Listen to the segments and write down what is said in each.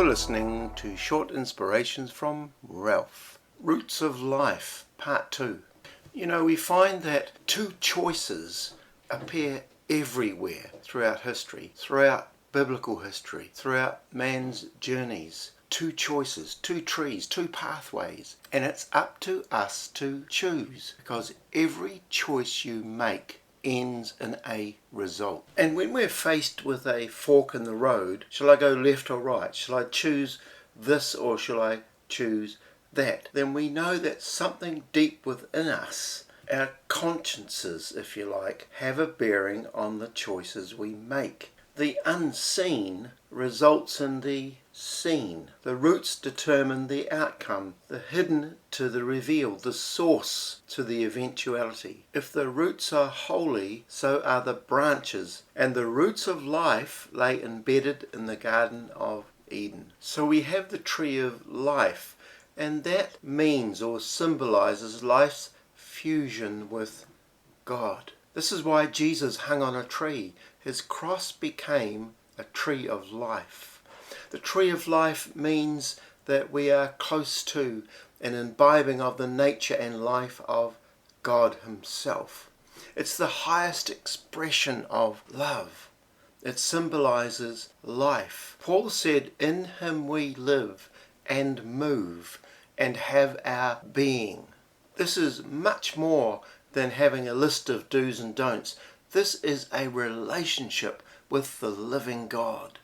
You're listening to Short Inspirations from Ralph. Roots of Life, Part 2. You know, we find that two choices appear everywhere throughout history, throughout biblical history, throughout man's journeys. Two choices, two trees, two pathways. And it's up to us to choose, because every choice you make ends in a result. And when we're faced with a fork in the road, shall I go left or right? Shall I choose this or shall I choose that? Then we know that something deep within us, our consciences, if you like, have a bearing on the choices we make. The unseen results in the seen. The roots determine the outcome, the hidden to the revealed, the source to the eventuality. If the roots are holy, so are the branches, and the roots of life lay embedded in the Garden of Eden. So we have the tree of life, and that means or symbolizes life's fusion with God. This is why Jesus hung on a tree. His cross became a tree of life. The tree of life means that we are close to and imbibing of the nature and life of God Himself. It's the highest expression of love. It symbolizes life. Paul said, "In Him we live and move and have our being." This is much more than having a list of do's and don'ts. This is a relationship with the living God,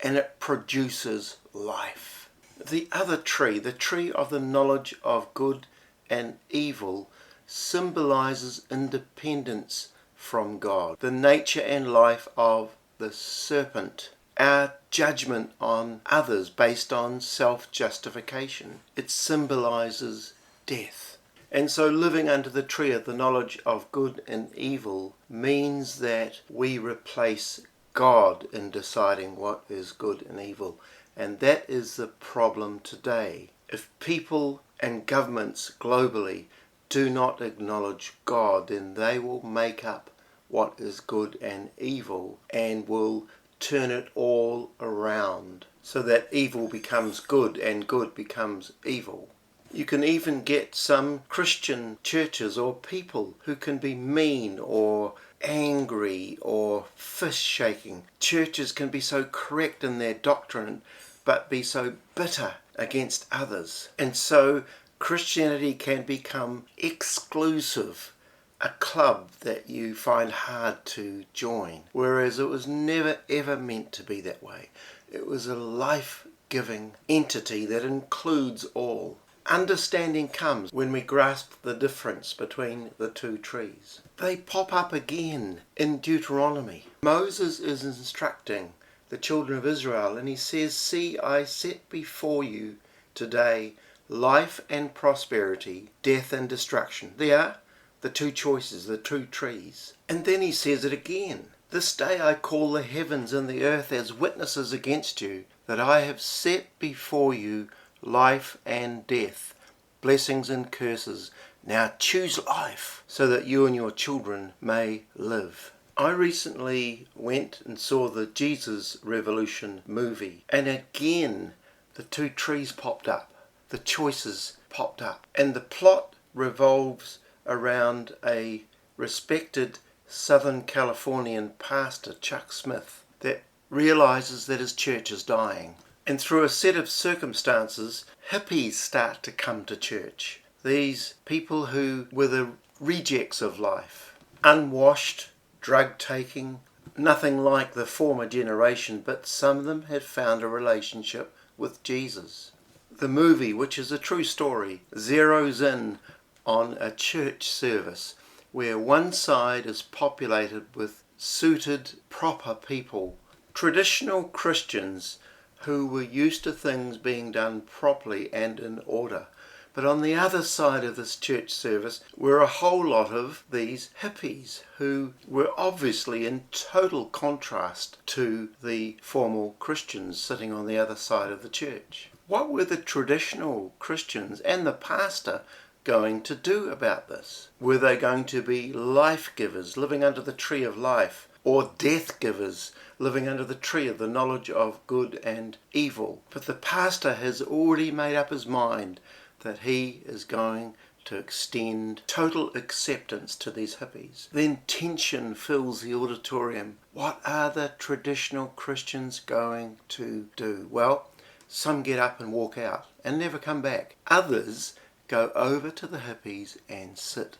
and it produces life. The other tree, the tree of the knowledge of good and evil, symbolizes independence from God, the nature and life of the serpent, our judgment on others based on self-justification. It symbolizes death. And so living under the tree of the knowledge of good and evil means that we replace God in deciding what is good and evil. And that is the problem today. If people and governments globally do not acknowledge God, then they will make up what is good and evil and will turn it all around so that evil becomes good and good becomes evil. You can even get some Christian churches or people who can be mean or angry or fist-shaking. Churches can be so correct in their doctrine but be so bitter against others. And so Christianity can become exclusive, a club that you find hard to join, whereas it was never ever meant to be that way. It was a life-giving entity that includes all. Understanding comes when we grasp the difference between the two trees. They pop up again in Deuteronomy. Moses is instructing the children of Israel, and he says, "See, I set before you today life and prosperity, death and destruction." There are the two choices, the two trees. And then he says it again. "This day I call the heavens and the earth as witnesses against you, that I have set before you life and death, blessings and curses. Now choose life, so that you and your children may live." I recently went and saw the Jesus Revolution movie, and again the two trees popped up, the choices popped up, and the plot revolves around a respected Southern Californian pastor, Chuck Smith, that realizes that his church is dying. And through a set of circumstances, hippies start to come to church. These people who were the rejects of life, unwashed, drug-taking, nothing like the former generation, but some of them had found a relationship with Jesus. The movie, which is a true story, zeroes in on a church service where one side is populated with suited, proper people, traditional Christians who were used to things being done properly and in order. But on the other side of this church service were a whole lot of these hippies who were obviously in total contrast to the formal Christians sitting on the other side of the church. What were the traditional Christians and the pastor going to do about this? Were they going to be life givers, living under the tree of life, or death givers living under the tree of the knowledge of good and evil. But the pastor has already made up his mind that he is going to extend total acceptance to these hippies. Then tension fills the auditorium. What are the traditional Christians going to do? Well, some get up and walk out and never come back. Others go over to the hippies and sit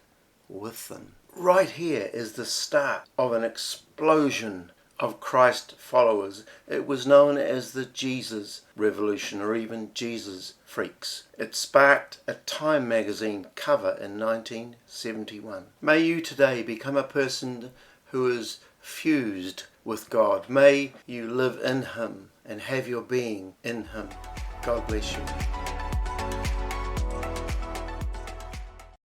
with them. Right here is the start of an explosion of Christ followers. It was known as the Jesus Revolution, or even Jesus Freaks. It sparked a Time magazine cover in 1971. May you today become a person who is fused with God. May you live in Him and have your being in Him. God bless you.